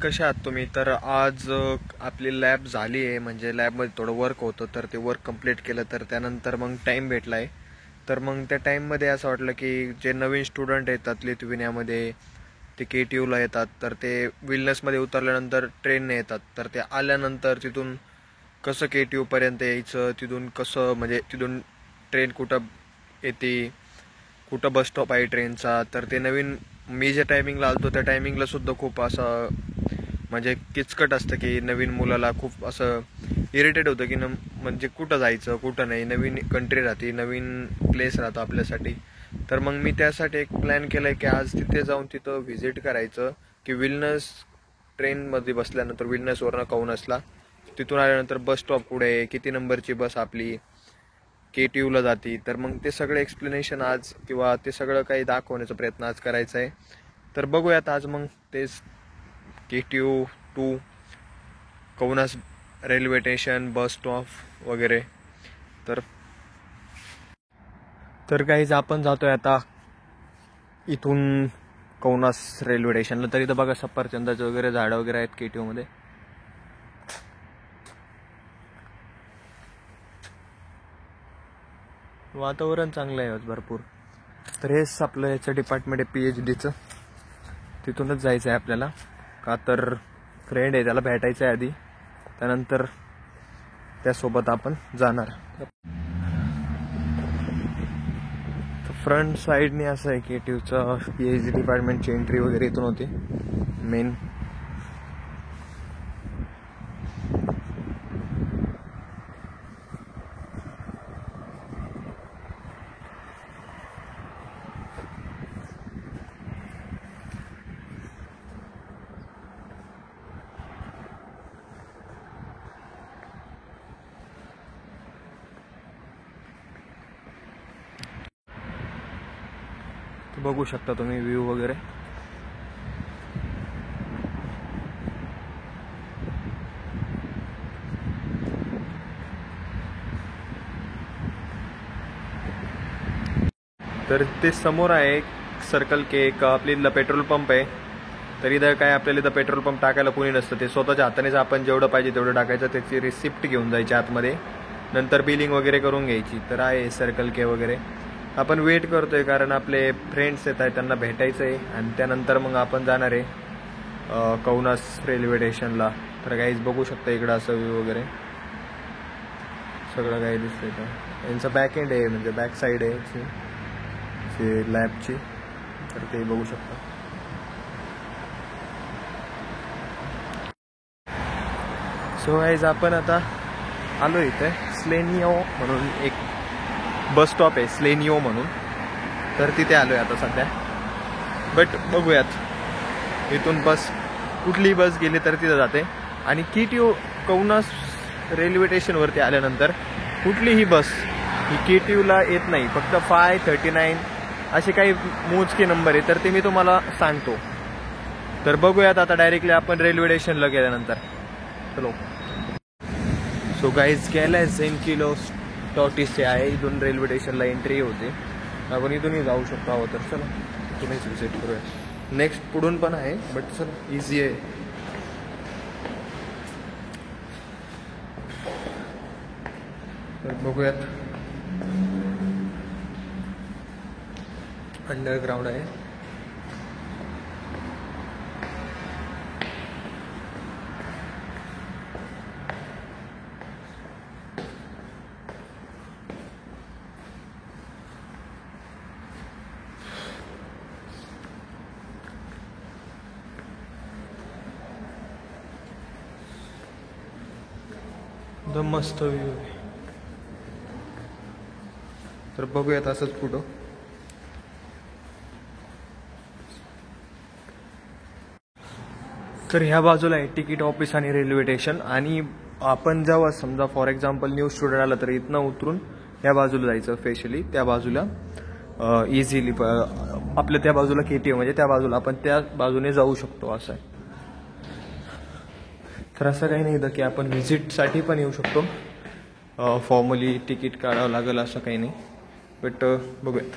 कसे आहात तुम्ही? तर आज आपली लॅब झाली आहे, म्हणजे लॅबमध्ये थोडं वर्क होतं, तर ते वर्क कंप्लीट केलं. तर त्यानंतर मग टाईम भेटला आहे. तर मग त्या टाईममध्ये असं वाटलं की जे नवीन स्टुडंट येतात लिथुएनियामध्ये, ते KTUला येतात, तर ते विलनेसमध्ये उतरल्यानंतर ट्रेनने येतात. तर ते आल्यानंतर तिथून कसं KTUपर्यंत यायचं, तिथून कसं म्हणजे तिथून ट्रेन कुठं येते, कुठं बस स्टॉप आहे ट्रेनचा, तर ते नवीन मी ज्या टायमिंगला आलतो त्या टायमिंगला सुद्धा खूप असं म्हणजे किचकट असतं की नवीन मुलाला खूप असं इरिटेट होतं की म्हणजे कुठं जायचं कुठं नाही. नवीन कंट्री राहते, नवीन प्लेस राहतं आपल्यासाठी. तर मग मी त्यासाठी एक प्लॅन केला आहे की आज तिथे जाऊन तिथं व्हिजिट करायचं की विलनस ट्रेनमध्ये बसल्यानंतर विलनसवरनं कौनसला तिथून आल्यानंतर बस स्टॉप कुठे आहे, किती नंबरची बस आपली KTUला जाते. तर मग ते सगळं एक्सप्लेनेशन आज किंवा ते सगळं काही दाखवण्याचा प्रयत्न आज करायचा आहे. तर बघूयात आज मग तेच KTU टू कौनस रेल्वे स्टेशन, बस स्टॉप वगैरे. तर तर काहीच आपण जातोय आता इथून कौनस रेल्वे स्टेशनला. तर इथं बघा सफरचंदाचे वगैरे झाडं वगैरे आहेत KTUमध्ये. वातावरण चांगलं आहे आज भरपूर. तर हेच आपलं याचं डिपार्टमेंट आहे PhDचं. तिथूनच जायचं आहे आपल्याला, का तर फ्रेंड आहे त्याला भेटायचं आहे आधी, त्यानंतर त्यासोबत आपण जाणार. फ्रंट साईडने असं आहे KTUचं PhD डिपार्टमेंटची एंट्री वगैरे इथून होती मेन. बघू शकता तुम्ही व्ह्यू वगैरे. तर ते समोर आहे सर्कल के एक आपली इथला पेट्रोल पंप आहे. तर इथं काय आपल्याला इथं पेट्रोल पंप टाकायला कोणी नसतं, ते स्वतःच्या हातानेच आपण जेवढं पाहिजे तेवढं टाकायचं, त्याची रिसिप्ट घेऊन जायची आतमध्ये, नंतर बिलिंग वगैरे करून घ्यायची. तर आहे सर्कल के वगैरे. आपण वेट करतोय कारण आपले फ्रेंड्स येत आहेत, त्यांना भेटायचं आहे आणि त्यानंतर मग आपण जाणार आहे कौनस रेल्वे स्टेशनला. तर काहीच बघू शकता इकडं असं व्ह्यू वगैरे सगळं काही दिसतंय. तर यांचं बॅक एंड आहे, म्हणजे बॅक साईड आहे लॅबची. तर ते बघू शकता. सो गाईज आपण आता आलो इथे स्लेनियो म्हणून एक बस स्टॉप आहे, स्लेनियो म्हणून. तर तिथे आलो आहे आता सध्या. बट बघूयात इथून बस कुठली बस गेली तर तिथं जाते. आणि KTU कौनस रेल्वे स्टेशनवरती आल्यानंतर कुठलीही बस ही KTUला येत नाही, फक्त 539 असे काही मोजके नंबर आहे. तर ते मी तुम्हाला सांगतो. तर बघूयात आता डायरेक्टली आपण रेल्वे स्टेशनला गेल्यानंतर. चलो. सो गाईज गेलाय सेंट किलोस टॉटीसचे आहे, इथून रेल्वे स्टेशनला एंट्री होते. आपण इथूनही जाऊ शकतो हवं तर. चला इथूनच विजिट करूया. नेक्स्ट पुढून पण आहे बट चल इझी आहे. तर बघूयात. अंडरग्राउंड आहे. एकदम मस्त व्ह्यू आहे. तर बघूयात असंच पुढं. तर ह्या बाजूला आहे तिकीट ऑफिस आणि रेल्वे स्टेशन. आणि आपण जेव्हा समजा फॉर एक्झाम्पल न्यू स्टुडंट आला तर इथनं उतरून या बाजूला जायचं, स्पेशली त्या बाजूला इझिली आपल्या त्या बाजूला KTU म्हणजे त्या बाजूला आपण त्या बाजूने जाऊ शकतो असं आहे. तर असं काही नाही की आपण व्हिजिटसाठी पण येऊ शकतो, फॉर्मली तिकीट काढावं लागेल असं काही नाही. बट बघूयात.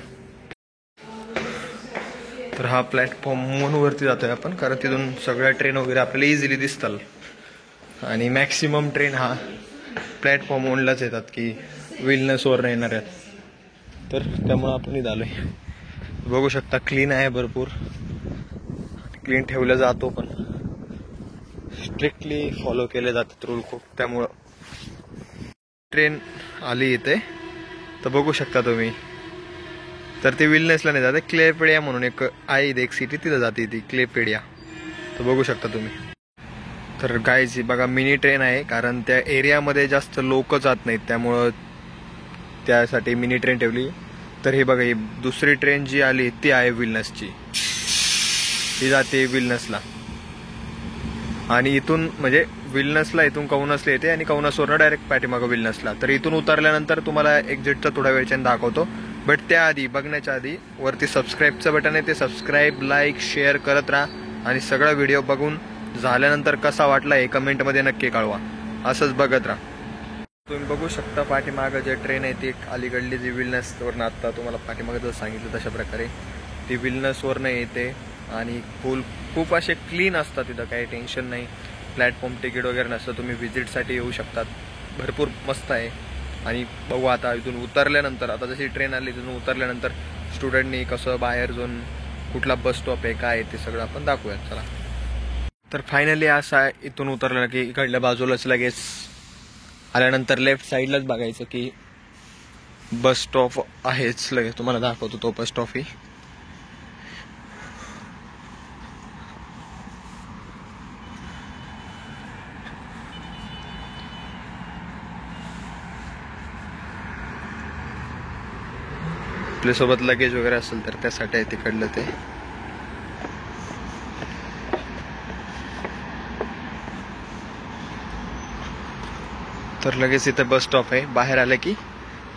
तर हा प्लॅटफॉर्म 1 वरती जातोय आपण, कारण तिथून सगळ्या ट्रेन वगैरे आपल्याला इझिली दिसतात आणि मॅक्सिमम ट्रेन हा प्लॅटफॉर्म 1लाच येतात की विलनेसवर येणार आहेत. तर त्यामुळं आपण इथं आलोय. बघू शकता क्लीन आहे, भरपूर क्लीन ठेवला जातो, पण स्ट्रिक्टली फॉलो केले जातात रूल खूप. त्यामुळं ट्रेन आली इथे तर बघू शकता तुम्ही. तर ती विलनेसला नाही जाते, क्लेपेडिया म्हणून एक आहे इथे एक सिटी, तिथं जाते ती क्लेपेडिया. तर बघू शकता तुम्ही. तर गाईज ही बघा मिनी ट्रेन आहे, कारण त्या एरियामध्ये जास्त लोक जात नाहीत, त्यामुळं त्यासाठी मिनी ट्रेन ठेवली. तर हे बघा, ही दुसरी ट्रेन जी आली ती आहे विलनेसची, ही जाते विलनेसला. आणि इथून म्हणजे विलनेसला इथून कौनसला येते आणि कौनसवरनं डायरेक्ट पाठीमागं विलनेसला. तर इथून उतरल्यानंतर तुम्हाला एक्झिटचा थोड्या वेळच्याने दाखवतो. बट त्याआधी बघण्याच्या आधी वरती सबस्क्राईबचं बटन आहे, ते सबस्क्राईब, लाईक, शेअर करत राहा आणि सगळा व्हिडिओ बघून झाल्यानंतर कसा वाटला हे कमेंटमध्ये नक्की कळवा. असंच बघत राहा. तुम्ही बघू शकता पाठीमागं जे ट्रेन आहे ती अलीकडली जी विलनेसवरनं आत्ता तुम्हाला पाठीमागं जसं सांगितलं तशा प्रकारे ती विलनेसवरनं येते आणि खूप असे क्लीन असतात, तिथं काही टेन्शन नाही. प्लॅटफॉर्म तिकीट वगैरे नसतं, तुम्ही व्हिजिटसाठी येऊ शकतात. भरपूर मस्त आहे. आणि बघू आता इथून उतरल्यानंतर, आता जशी ट्रेन आली तिथून उतरल्यानंतर स्टुडंटनी कसं बाहेर जाऊन कुठला बस स्टॉप आहे काय आहे ते सगळं आपण दाखवूयात. चला. तर फायनली असं आहे, इथून उतरलं की इकडल्या बाजूलाच लगेच आल्यानंतर लेफ्ट साईडलाच बघायचं की बस स्टॉप आहेच. लगेच तुम्हाला दाखवतो तो बस स्टॉप ही. आपल्यासोबत लगेज वगैरे असेल तर त्यासाठी आहे तिकडलं ते. तर लगेच इथे बस स्टॉप आहे. बाहेर आलं की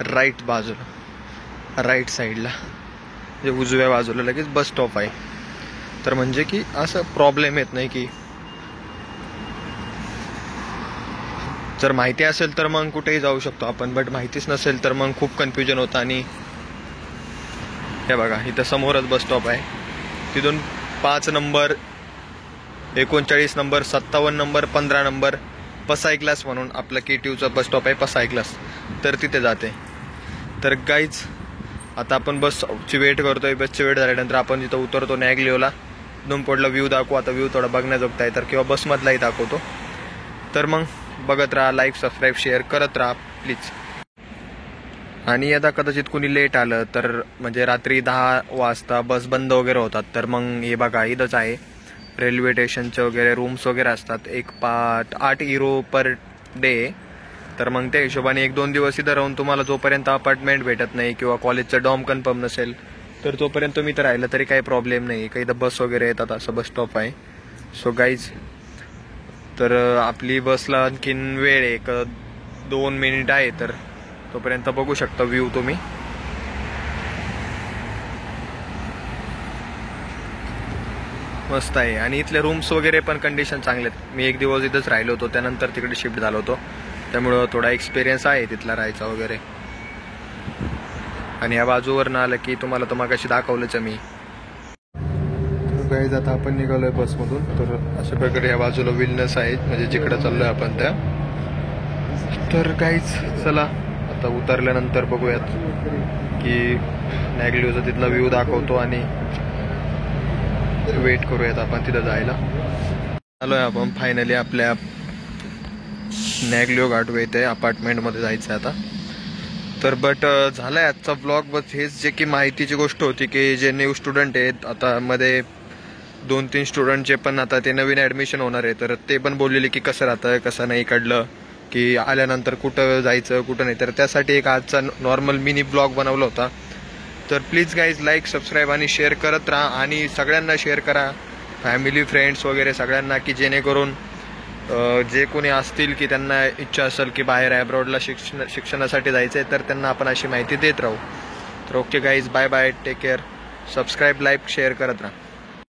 राईट बाजूला, राईट साईडला म्हणजे उजव्या बाजूला लगेच बस स्टॉप आहे. तर म्हणजे की असं प्रॉब्लेम येत नाही की जर माहिती असेल तर मग कुठेही जाऊ शकतो आपण, बट माहितीच नसेल तर मग खूप कन्फ्युजन होतं. आणि हे बघा इथं समोरच बस स्टॉप आहे. तिथून 5 नंबर, 39 नंबर, 57 नंबर, 15 नंबर पसाई क्लास म्हणून आपलं KTUचा बस स्टॉप आहे, पसाई क्लास. तर तिथे जाते. तर गाईज आता आपण बसची वेट करतोय. बसची वेट झाल्यानंतर आपण जिथं उतरतो नॅगलिओला, पुढला व्ह्यू दाखवू. आता व्ह्यू थोडा बघण्याजोगता आहे तर, किंवा बसमधलाही दाखवतो. तर मग बघत राहा, लाईक, सबस्क्राईब, शेअर करत राहा प्लीज. आणि आता कदाचित कुणी लेट आलं तर, म्हणजे रात्री 10 वाजता बस बंद वगैरे होतात, तर मग हे बघा इथंच आहे रेल्वे स्टेशनचे वगैरे रूम्स वगैरे असतात. 8 युरो पर डे. तर मग त्या हिशोबाने 1-2 दिवस इथं राहून तुम्हाला जोपर्यंत अपार्टमेंट भेटत नाही किंवा कॉलेजचं डॉम कन्फर्म नसेल तर तोपर्यंत तुम्ही इथं राहिलं तरी काही प्रॉब्लेम नाही. काही इथं बस वगैरे येतात, असं बस स्टॉप आहे. सो गाईज, तर आपली बसला आणखीन वेळ 1-2 मिनिट आहे, तर तोपर्यंत बघू शकता व्ह्यू तुम्ही. मस्त आहे. आणि इथले रूम्स वगैरे पण कंडिशन चांगले आहेत. मी 1 दिवस इथंच राहिलो होतो, त्यानंतर तिकडे शिफ्ट झालो होतो, त्यामुळं थोडा एक्सपिरियन्स आहे तिथला राहायचा वगैरे. आणि या बाजूवरनं आलं की तुम्हाला तर मगाशी दाखवलंच मी. गाईज आता आपण निघालोय बसमधून. तर अशा प्रकारे या बाजूला विलनेस आहेत, म्हणजे जिकडे चाललोय आपण त्या. तर गाईज चला आता उतरल्यानंतर बघूयात की नॅगलिओचा तिथला व्ह्यू दाखवतो आणि वेट करूयात आपण तिथं जायला. आलोय आपण फायनली आपल्या नॅगलिओ घाटवे येते, अपार्टमेंटमध्ये जायचं आता. तर बट झालाय आजचा ब्लॉग. बस हेच जे की माहितीची गोष्ट होती की जे न्यू स्टुडंट आहेत, आता मध्ये 2-3 स्टुडंटचे पण आता ते नवीन ॲडमिशन होणार आहे, तर ते पण बोललेले की कसं राहतं कसं नाही, काढलं की आल्यानंतर कुठं जायचं कुठं नाही. तर त्यासाठी एक आजचा नॉर्मल मिनी ब्लॉग बनवला होता. तर प्लीज गाईज लाईक, सबस्क्राईब आणि शेअर करत राहा. आणि सगळ्यांना शेअर करा, फॅमिली, फ्रेंड्स वगैरे सगळ्यांना, की जेणेकरून जे कोणी असतील की त्यांना इच्छा असेल की बाहेर ॲब्रॉडला शिक्षणासाठी जायचं आहे, तर त्यांना आपण अशी माहिती देत राहू. तर okay guys, bye bye, take care. Subscribe, like, share करत राहा.